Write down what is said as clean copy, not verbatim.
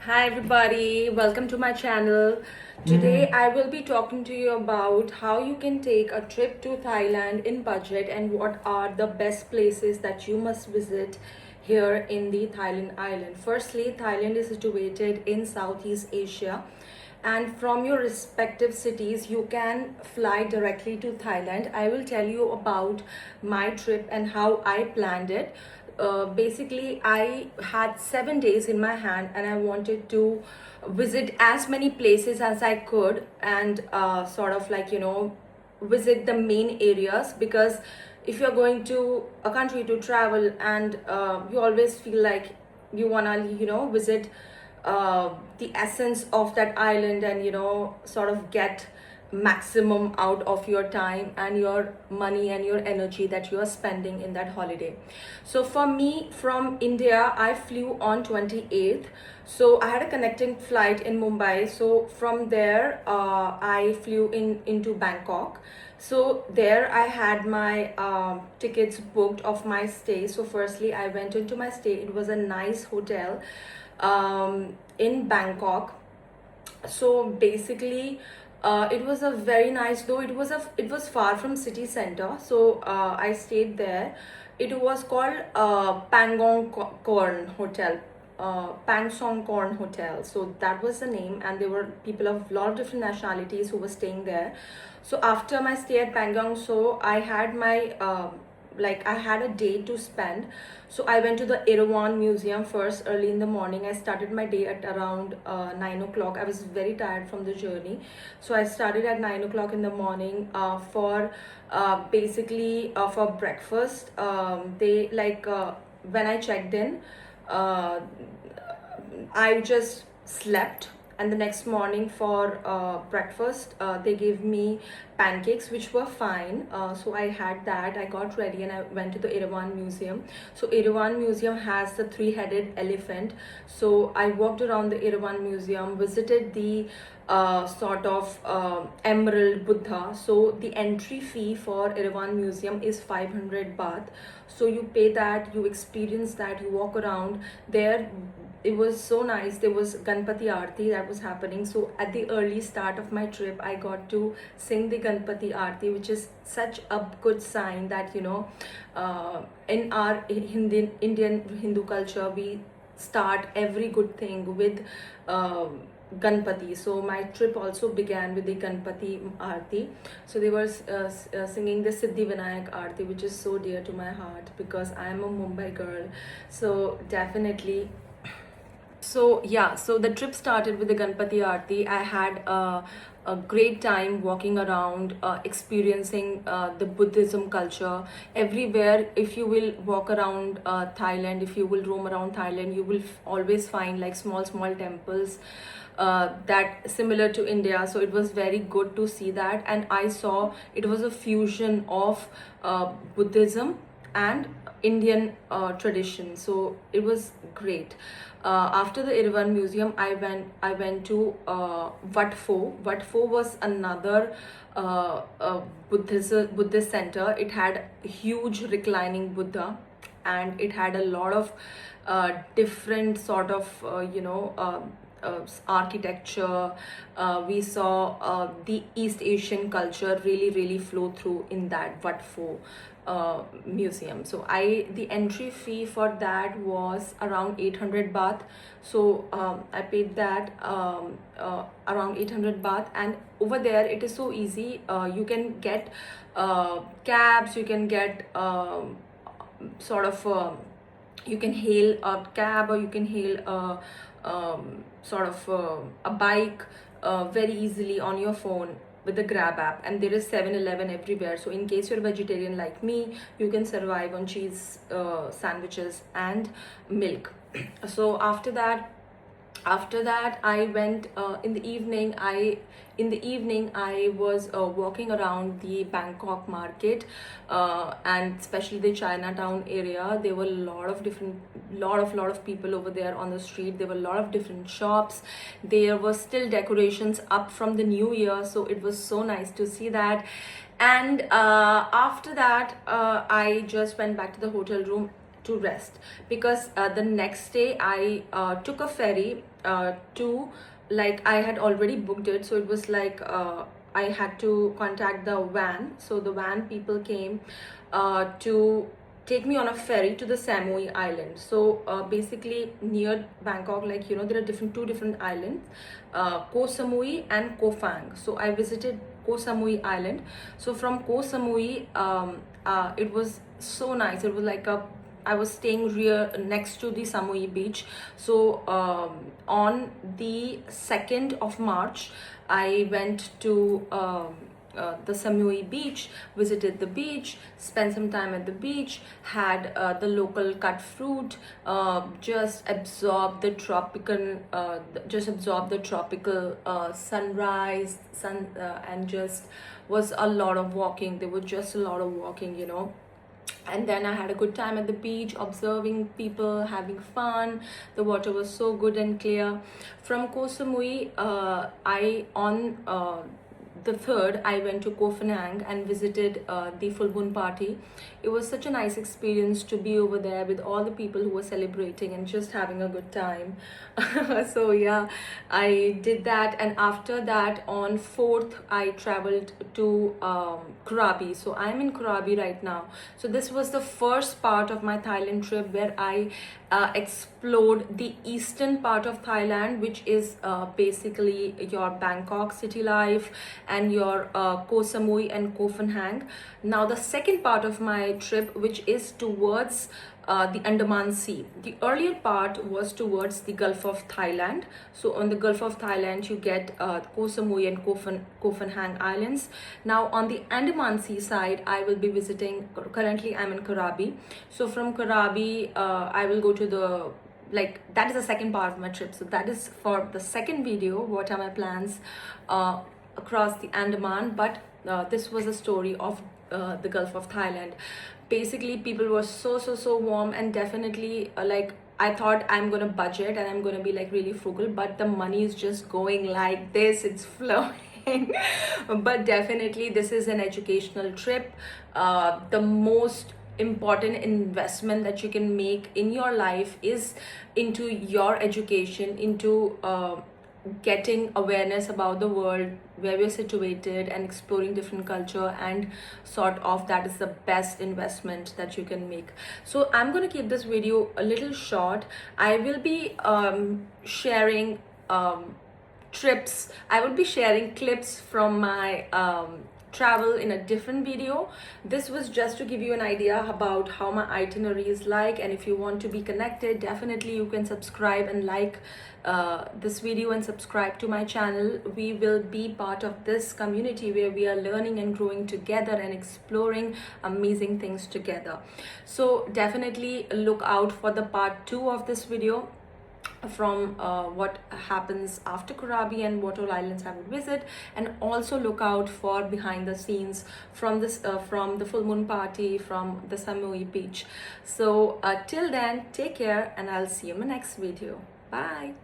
Hi everybody, welcome to my channel. Today I will be talking to you about how you can take a trip to Thailand in budget and what are the best places that you must visit here in the Thailand island. Firstly, Thailand is situated in Southeast Asia, and from your respective cities you can fly directly to Thailand. I will tell you about my trip and how I planned it. Basically, I had 7 days in my hand and I wanted to visit as many places as I could and sort of visit the main areas, because if you're going to a country to travel and you always feel like you wanna visit the essence of that island and sort of get maximum out of your time and your money and your energy that you are spending in that holiday. So for me, from India I flew on 28th. So I had a connecting flight in Mumbai. So from there I flew into Bangkok. So there I had my tickets booked of my stay. So firstly I went into my stay. It was a nice hotel in Bangkok. So basically it was a very nice, though it was far from city center. So I stayed there. It was called Korn Hotel, Pangsong Korn Hotel. So that was the name, and there were people of a lot of different nationalities who were staying there. So after my stay at Pangong, so I had my I had a day to spend. So I went to the Erawan Museum first early in the morning. I started my day at around 9 o'clock. I was very tired from the journey. So I started at 9 o'clock in the morning for basically for breakfast. When I checked in, uh, I just slept, and the next morning for breakfast they gave me pancakes, which were fine. So I had that. I got ready and I went to the Erawan Museum. So Erawan Museum has the three-headed elephant. So I walked around the Erawan Museum, visited the Emerald Buddha. So the entry fee for Erawan Museum is 500 baht. So you pay that, you experience that, you walk around there. It was so nice. There was Ganpati Aarti that was happening. So at the early start of my trip, I got to sing the Ganpati Aarti, which is such a good sign that in our Indian Hindu culture, we start every good thing with Ganpati. So my trip also began with the Ganpati Aarti. So they were singing the Siddhi Vinayak Aarti, which is so dear to my heart because I am a Mumbai girl. So definitely. So yeah, so the trip started with the Ganpati Aarti. I had a great time walking around, experiencing the Buddhism culture everywhere. If you will walk around Thailand, if you will roam around Thailand, you will always find like small temples that similar to India. So it was very good to see that, and I saw it was a fusion of Buddhism and Indian tradition. So it was great. After the Erawan Museum, I went to Wat Pho. Wat Pho was another Buddhist center. It had huge reclining Buddha, and it had a lot of different sort of architecture. We saw the East Asian culture really flow through in that Wat Pho museum. So the entry fee for that was around 800 baht. So I paid that around 800 baht, and over there it is so easy. You can get cabs, you can get sort of you can hail a cab, or you can hail a bike very easily on your phone with the Grab app. And there is 7-Eleven everywhere. So in case you're vegetarian like me, you can survive on cheese sandwiches and milk. So after that I went in the evening I was walking around the Bangkok market, and especially the Chinatown area. There were a lot of people over there on the street. There were a lot of different shops. There were still decorations up from the new year, so it was so nice to see that. And after that I just went back to the hotel room to rest, because the next day I took a ferry to, like, I had already booked it, so it was like I had to contact the van. So the van people came to take me on a ferry to the Samui Island. So basically near Bangkok, like, there are two different islands, Koh Samui and Koh Phang. So I visited Koh Samui Island. So from Koh Samui, it was so nice. It was like I was staying rear next to the Samui beach. So on the 2nd of March, I went to the Samui beach, visited the beach, spent some time at the beach, had the local cut fruit, just absorbed the tropical, sunrise, and just was a lot of walking. There was just a lot of walking. And then I had a good time at the beach, observing people, having fun. The water was so good and clear. From Koh Samui, I on the 3rd, I went to Koh Phanang and visited the full moon party. It was such a nice experience to be over there with all the people who were celebrating and just having a good time. So yeah, I did that, and after that on 4th I traveled to Krabi. So I'm in Krabi right now. So this was the first part of my Thailand trip, where I explored the eastern part of Thailand, which is basically your Bangkok city life and your Koh Samui and Koh Phanang. Now the second part of my trip, which is towards the Andaman Sea. The earlier part was towards the Gulf of Thailand. So on the Gulf of Thailand, you get Koh Samui and Koh Phanang Islands. Now on the Andaman Sea side, I will be visiting, currently I'm in Krabi. So from Krabi, I will go to the, like, that is the second part of my trip. So that is for the second video, what are my plans across the Andaman. But this was a story of the Gulf of Thailand. Basically, people were so warm, and definitely like, I thought I'm gonna budget and I'm gonna be like really frugal, but the money is just going like this, it's flowing. But definitely this is an educational trip. The most important investment that you can make in your life is into your education, into getting awareness about the world, where we're situated, and exploring different culture, and sort of that is the best investment that you can make. So I'm going to keep this video a little short. I will be sharing trips. I will be sharing clips from my travel in a different video. This was just to give you an idea about how my itinerary is like, and if you want to be connected, definitely you can subscribe and like this video and subscribe to my channel. We will be part of this community where we are learning and growing together and exploring amazing things together. So definitely look out for the part 2 of this video, from what happens after Krabi and what all islands I would visit, and also look out for behind the scenes from this from the full moon party, from the Samui beach. So till then, take care, and I'll see you in my next video. Bye.